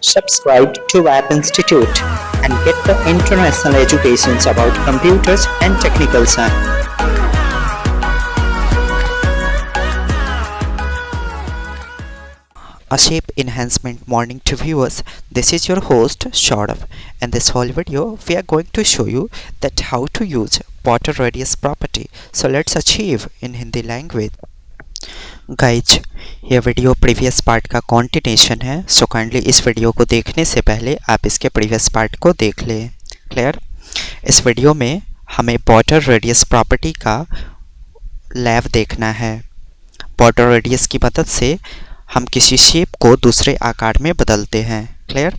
Subscribe to Wap Institute and get the international educations about computers and technical science. A shape enhancement morning to viewers. This is your host Shaurav. In this whole video we are going to show you that how to use border radius property. So let's achieve in Hindi language. Guys ये video previous part का continuation है, so kindly इस video को देखने से पहले आप इसके प्रीवियस पार्ट को देख लें. क्लियर? इस वीडियो में हमें बॉर्डर रेडियस प्रॉपर्टी का लैब देखना है. बॉर्डर रेडियस की मदद से हम किसी शेप को दूसरे आकार में बदलते हैं. क्लियर?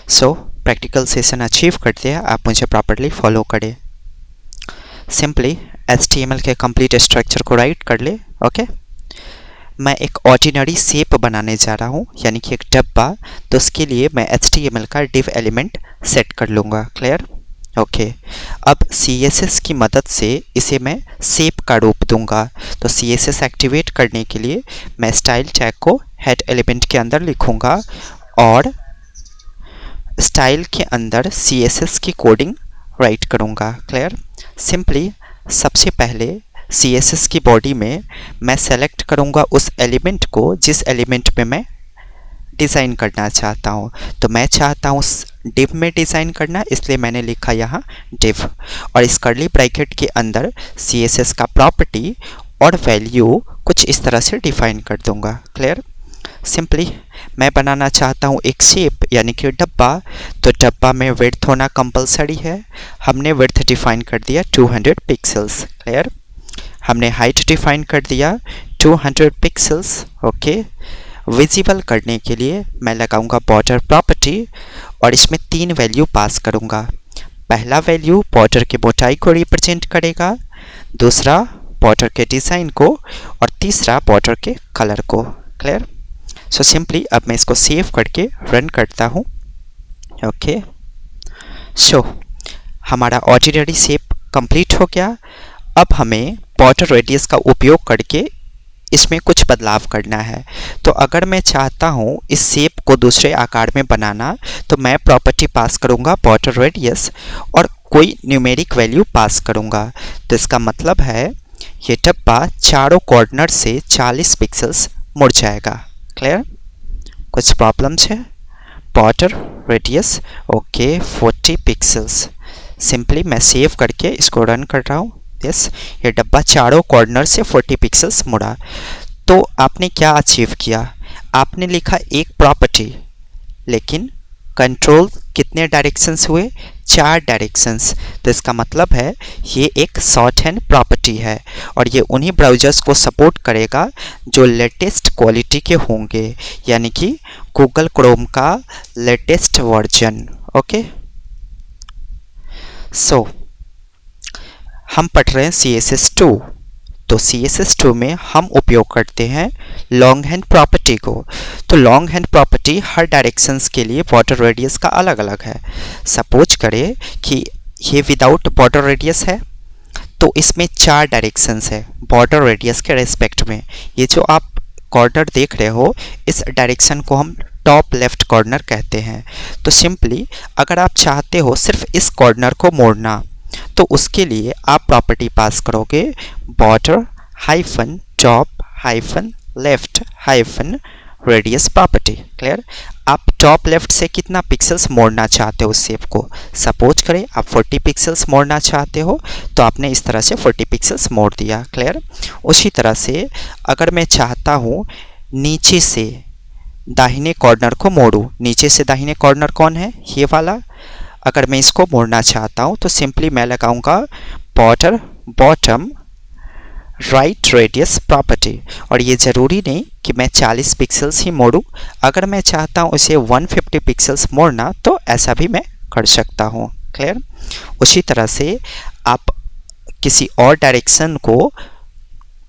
सो प्रैक्टिकल सेशन अचीव करते हैं, आप मुझे प्रॉपर्ली फॉलो करें. सिंपली HTML के कंप्लीट स्ट्रक्चर को राइट कर ले. ओके मैं एक ऑर्डिनरी शेप बनाने जा रहा हूँ, यानी कि एक डब्बा. तो उसके लिए मैं HTML का div एलिमेंट सेट कर लूँगा. क्लियर? ओके अब CSS की मदद से इसे मैं शेप का रूप दूंगा. तो CSS एक्टिवेट करने के लिए मैं स्टाइल टैग को हेड एलिमेंट के अंदर लिखूँगा और स्टाइल के अंदर CSS की कोडिंग राइट करूँगा. क्लियर? सिंपली सबसे पहले CSS की बॉडी में मैं सेलेक्ट करूँगा उस एलिमेंट को जिस एलिमेंट में मैं डिज़ाइन करना चाहता हूँ. तो मैं चाहता हूँ div में डिज़ाइन करना, इसलिए मैंने लिखा यहाँ div और इस कर्ली ब्रैकेट के अंदर CSS का प्रॉपर्टी और वैल्यू कुछ इस तरह से डिफ़ाइन कर दूँगा. क्लियर? सिंपली मैं बनाना चाहता हूँ एक शेप यानी कि डब्बा. तो डब्बा में विड्थ होना कंपलसरी है. हमने विड्थ डिफ़ाइन कर दिया 200 पिक्सल्स. क्लियर? हमने हाइट डिफाइन कर दिया 200 पिक्सल्स. ओके विजिबल करने के लिए मैं लगाऊंगा बॉर्डर प्रॉपर्टी और इसमें 3 वैल्यू पास करूंगा. पहला वैल्यू बॉर्डर के मोटाई को रिप्रेजेंट करेगा, दूसरा बॉर्डर के डिज़ाइन को और तीसरा बॉर्डर के कलर को. क्लियर? सो सिंपली अब मैं इसको सेव करके रन करता हूँ. ओके सो हमारा ऑर्डिनरी शेप कंप्लीट हो गया. अब हमें बॉर्डर रेडियस का उपयोग करके इसमें कुछ बदलाव करना है. तो अगर मैं चाहता हूँ इस शेप को दूसरे आकार में बनाना, तो मैं प्रॉपर्टी पास करूँगा बॉर्डर रेडियस और कोई न्यूमेरिक वैल्यू पास करूँगा. तो इसका मतलब है ये डब्बा चारों कॉर्नर से 40 पिक्सल्स मुड़ जाएगा. क्लियर? कुछ प्रॉब्लम्स है? Border radius okay 40 pixels. Simply मैं सेव करके इसको रन कर रहा हूँ. यस ये डब्बा चारों कॉर्नर से 40 पिक्सल्स मुड़ा. तो आपने क्या अचीव किया? आपने लिखा एक प्रॉपर्टी, लेकिन कंट्रोल कितने डायरेक्शंस हुए? 4 डायरेक्शंस. तो इसका मतलब है ये एक शॉर्ट हैंड प्रॉपर्टी है और ये उन्हीं ब्राउज़र्स को सपोर्ट करेगा जो लेटेस्ट क्वालिटी के होंगे, यानी कि गूगल क्रोम का लेटेस्ट वर्जन. ओके सो हम पढ़ रहे हैं CSS2. तो CSS2 में हम उपयोग करते हैं लॉन्ग हैंड प्रॉपर्टी को. तो लॉन्ग हैंड प्रॉपर्टी हर डायरेक्शंस के लिए बॉर्डर रेडियस का अलग अलग है. सपोज करें कि ये विदाउट बॉर्डर रेडियस है, तो इसमें 4 डायरेक्शंस है बॉर्डर रेडियस के रेस्पेक्ट में. ये जो आप कॉर्नर देख रहे हो, इस डायरेक्शन को हम टॉप लेफ्ट कॉर्नर कहते हैं. तो सिंपली अगर आप चाहते हो सिर्फ इस कॉर्नर को मोड़ना, तो उसके लिए आप प्रॉपर्टी पास करोगे border hyphen top hyphen left hyphen radius property. Clear? आप टॉप लेफ्ट से कितना पिक्सल्स मोड़ना चाहते हो उस शेप को. सपोज करें आप 40 पिक्सल्स मोड़ना चाहते हो, तो आपने इस तरह से 40 पिक्सल्स मोड़ दिया. क्लियर? उसी तरह से अगर मैं चाहता हूँ नीचे से दाहिने कॉर्नर को मोड़ूँ, नीचे से दाहिने कॉर्नर कौन है? ये वाला. अगर मैं इसको मोड़ना चाहता हूँ तो सिंपली मैं लगाऊंगा border bottom right radius property. और ये ज़रूरी नहीं कि मैं 40 पिक्सल्स ही मोड़ूँ. अगर मैं चाहता हूँ इसे 150 पिक्सल्स मोड़ना, तो ऐसा भी मैं कर सकता हूँ. क्लियर? उसी तरह से आप किसी और डायरेक्शन को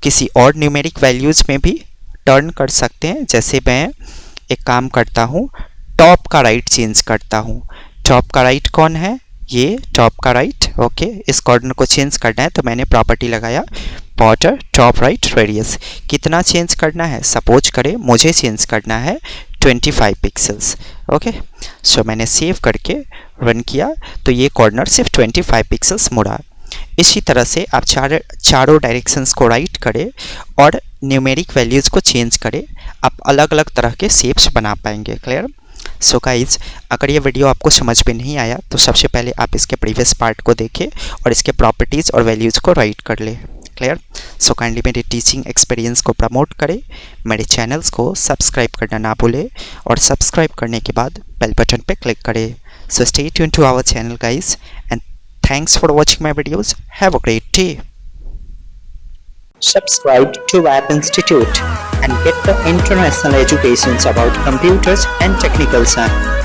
किसी और न्यूमेरिक वैल्यूज़ में भी टर्न कर सकते हैं. जैसे मैं एक काम करता हूँ, टॉप का राइट चेंज करता हूँ. टॉप का राइट कौन है? ये टॉप का राइट. ओके इस कॉर्नर को चेंज करना है, तो मैंने प्रॉपर्टी लगाया बॉर्डर टॉप राइट रेडियस. कितना चेंज करना है? सपोज करें मुझे चेंज करना है 25 पिक्सल्स. ओके सो मैंने सेव करके रन किया तो ये कॉर्नर सिर्फ 25 पिक्सल्स मुड़ा। इसी तरह से आप चारों डायरेक्शंस को राइट करें और न्यूमेरिक वैल्यूज़ को चेंज करें, आप अलग अलग तरह के शेप्स बना पाएंगे। क्लियर? सो गाइज, अगर ये वीडियो आपको समझ में नहीं आया तो सबसे पहले आप इसके प्रीवियस पार्ट को देखें और इसके प्रॉपर्टीज़ और वैल्यूज़ को राइट कर लें। क्लियर? सो काइंडली मेरे टीचिंग एक्सपीरियंस को प्रमोट करें, मेरे चैनल्स को सब्सक्राइब करना ना भूलें और सब्सक्राइब करने के बाद बेल बटन पे क्लिक करें। So stay tune to our channel guys and thanks for watching my videos. Have a great day. Subscribe to App Institute and get the international educations about computers and technical science.